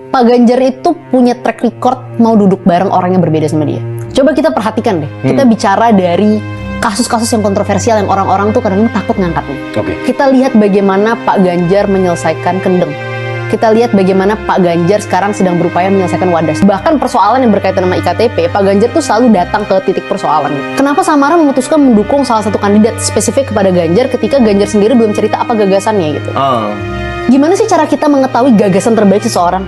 Pak Ganjar itu punya track record mau duduk bareng orang yang berbeda sama dia. Coba kita perhatikan deh, kita bicara dari kasus-kasus yang kontroversial yang orang-orang tuh kadang-kadang takut ngangkatnya. Kita lihat bagaimana Pak Ganjar menyelesaikan Kendeng. Kita lihat bagaimana Pak Ganjar sekarang sedang berupaya menyelesaikan Wadas. Bahkan persoalan yang berkaitan dengan IKTP, Pak Ganjar tuh selalu datang ke titik persoalan. Kenapa Samara memutuskan mendukung salah satu kandidat spesifik kepada Ganjar ketika Ganjar sendiri belum cerita apa gagasannya gitu? Gimana sih cara kita mengetahui gagasan terbaik seseorang?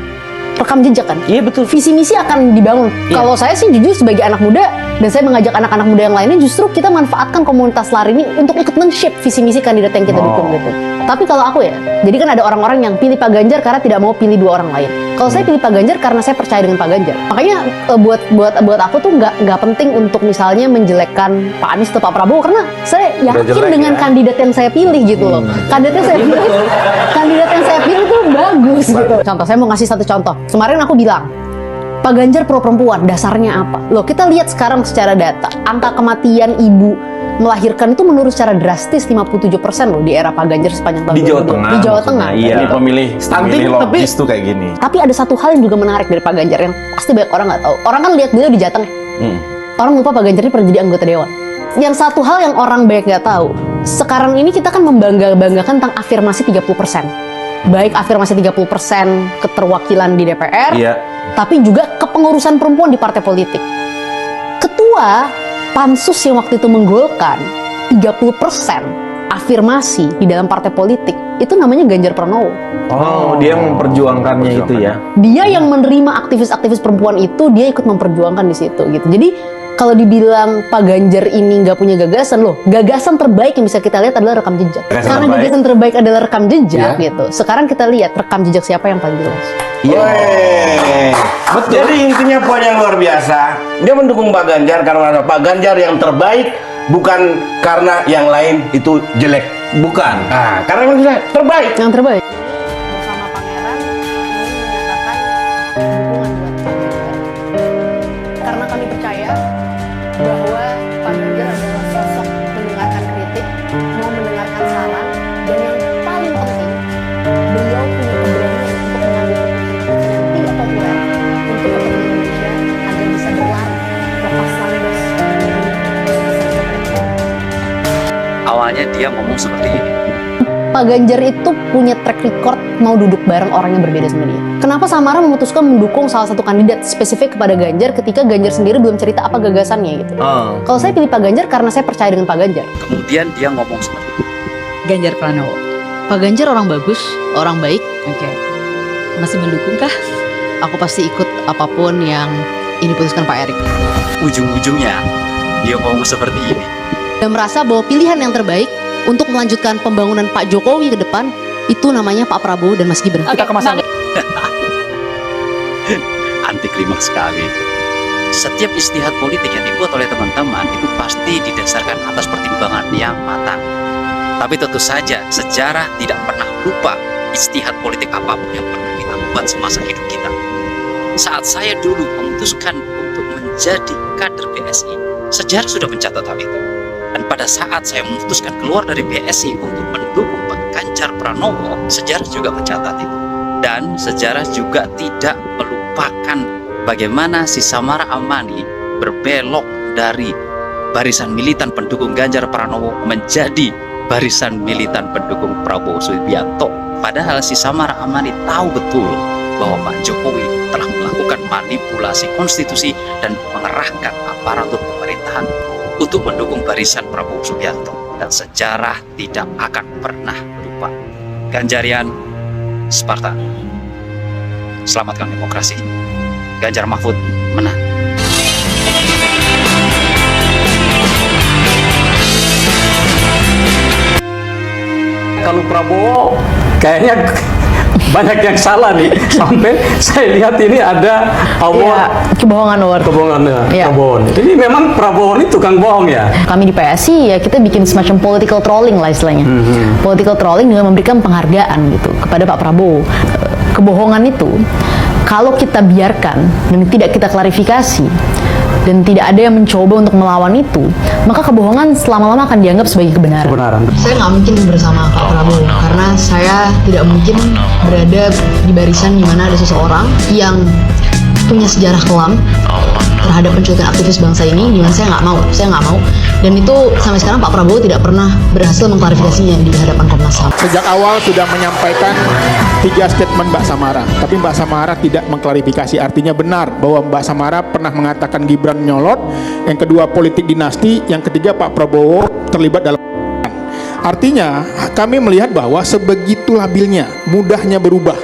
Rekam jejak kan? Iya betul. Visi misi akan dibangun. Kalau saya sih jujur sebagai anak muda dan saya mengajak anak-anak muda yang lainnya, justru kita manfaatkan komunitas lari ini untuk ikut men-shape visi misi kandidat yang kita dukung gitu. Tapi kalau aku ya, jadi kan ada orang-orang yang pilih Pak Ganjar karena tidak mau pilih dua orang lain. Kalau saya pilih Pak Ganjar karena saya percaya dengan Pak Ganjar. Makanya buat aku tuh nggak penting untuk misalnya menjelekkan Pak Anies atau Pak Prabowo karena saya yakin dengan kandidat yang saya pilih gitu loh. Kandidat yang saya pilih tuh bagus gitu. Contoh, saya mau ngasih satu contoh. Kemarin aku bilang, Pak Ganjar pro perempuan, dasarnya apa? Loh, kita lihat sekarang secara data, angka kematian ibu melahirkan itu menurun secara drastis 57% loh di era Pak Ganjar sepanjang tahun di Jawa Tengah. Di Jawa Tengah. Iya. Ini pemilih logis tuh kayak gini. Tapi ada satu hal yang juga menarik dari Pak Ganjar yang pasti banyak orang nggak tahu. Orang kan lihat beliau di Jateng. Orang lupa Pak Ganjar ini pernah jadi anggota dewan. Yang satu hal yang orang banyak nggak tahu, sekarang ini kita kan membanggakan tentang afirmasi 30%. Baik afirmasi 30% keterwakilan di DPR, tapi juga kepengurusan perempuan di partai politik. Ketua Pansus yang waktu itu menggolkan 30% afirmasi di dalam partai politik, itu namanya Ganjar Pranowo. Oh, dia yang memperjuangkannya itu ya. Dia yang menerima aktivis-aktivis perempuan itu, dia ikut memperjuangkan di situ gitu. Jadi kalau dibilang Pak Ganjar ini nggak punya gagasan, loh, gagasan terbaik yang bisa kita lihat adalah rekam jejak. Karena gagasan terbaik adalah rekam jejak gitu. Sekarang kita lihat rekam jejak siapa yang paling jelas. Betul. Jadi intinya poin yang luar biasa. Dia mendukung Pak Ganjar karena Pak Ganjar yang terbaik, bukan karena yang lain itu jelek. Bukan. Nah, karena yang terbaik. Yang terbaik. Bersama Pangeran ini menyatakan dukungan buat Pak Ganjar. Karena kami percaya bahwa Pak Ganjar adalah sosok mendengarkan kritik, mau mendengarkan saran, dan yang paling penting, beliau punya keberanian untuk mengambil keputusan yang tidak populer untuk kepentingan Indonesia agar bisa berlari lepas landas. Awalnya dia ngomong seperti ini. Pak Ganjar itu punya track record mau duduk bareng orang yang berbeda sama dia. Kenapa Samara memutuskan mendukung salah satu kandidat spesifik kepada Ganjar ketika Ganjar sendiri belum cerita apa gagasannya gitu? Kalau saya pilih Pak Ganjar karena saya percaya dengan Pak Ganjar. Kemudian dia ngomong seperti ini. Ganjar Pranowo. Pak Ganjar orang bagus, orang baik. Oke. Masih mendukungkah? Aku pasti ikut apapun yang ini putuskan Pak Erik. Ujung-ujungnya dia ngomong seperti ini. Dan merasa bahwa pilihan yang terbaik untuk melanjutkan pembangunan Pak Jokowi ke depan itu namanya Pak Prabowo dan Mas Gibran. Kita kemasan. Anti klimaks sekali. Setiap istihad politik yang dibuat oleh teman-teman itu pasti didasarkan atas pertimbangan yang matang. Tapi tentu saja sejarah tidak pernah lupa istihad politik apapun yang pernah kita buat semasa hidup kita. Saat saya dulu memutuskan untuk menjadi kader BSI, sejarah sudah mencatat hal itu. Dan pada saat saya memutuskan keluar dari BSI untuk mendukung Pak Ganjar Pranowo, sejarah juga mencatat itu. Dan sejarah juga tidak melupakan bagaimana si Samara Amani berbelok dari barisan militan pendukung Ganjar Pranowo menjadi barisan militan pendukung Prabowo Subianto. Padahal si Samara Amani tahu betul bahwa Pak Jokowi telah melakukan manipulasi konstitusi dan mengerahkan aparatur pemerintahan untuk mendukung barisan Prabowo Subianto, dan sejarah tidak akan pernah lupa. Ganjarian, Spartan, selamatkan demokrasi. Ganjar Mahfud menang. Kalau Prabowo kayaknya banyak yang salah nih, sampai saya lihat ini ada Kebohongan award. kebohongan. Ini memang Prabowo ini tukang bohong ya. Kami di PSI ya kita bikin semacam political trolling lah istilahnya. Political trolling dengan memberikan penghargaan gitu kepada Pak Prabowo. Kebohongan itu kalau kita biarkan dan tidak kita klarifikasi, dan tidak ada yang mencoba untuk melawan itu, maka kebohongan selama-lama akan dianggap sebagai kebenaran. Saya nggak mungkin bersama Pak Prabowo karena saya tidak mungkin berada di barisan di mana ada seseorang yang punya sejarah kelam terhadap penculikan aktivis bangsa ini, di mana saya nggak mau, dan itu sampai sekarang Pak Prabowo tidak pernah berhasil mengklarifikasinya di hadapan Komnas HAM. Sejak awal sudah menyampaikan 3 statement Mbak Samara, tapi Mbak Samara tidak mengklarifikasi. Artinya benar bahwa Mbak Samara pernah mengatakan Gibran nyolot, yang kedua politik dinasti, yang ketiga Pak Prabowo terlibat dalam. Artinya kami melihat bahwa sebegitu labilnya, mudahnya berubah.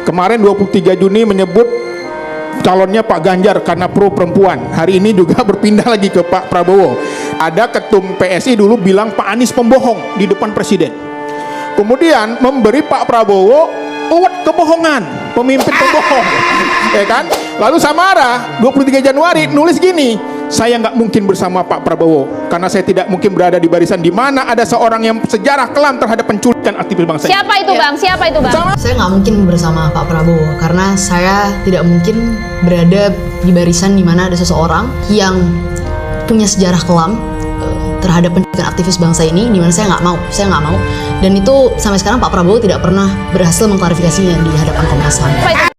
Kemarin 23 Juni menyebut calonnya Pak Ganjar karena pro perempuan. Hari ini juga berpindah lagi ke Pak Prabowo. Ada ketum PSI dulu bilang Pak Anies pembohong di depan presiden. Kemudian memberi Pak Prabowo uwet kebohongan, pemimpin pembohong. Ya kan? Lalu Samara 23 Januari nulis gini, saya nggak mungkin bersama Pak Prabowo karena saya tidak mungkin berada di barisan di mana ada seorang yang sejarah kelam terhadap penculikan aktivis bangsa. Siapa itu Bang? Siapa itu Bang? Saya nggak mungkin bersama Pak Prabowo karena saya tidak mungkin berada di barisan di mana ada seseorang yang punya sejarah kelam terhadap penculikan aktivis bangsa ini, di mana saya nggak mau, dan itu sampai sekarang Pak Prabowo tidak pernah berhasil mengklarifikasinya di hadapan Komnas HAM.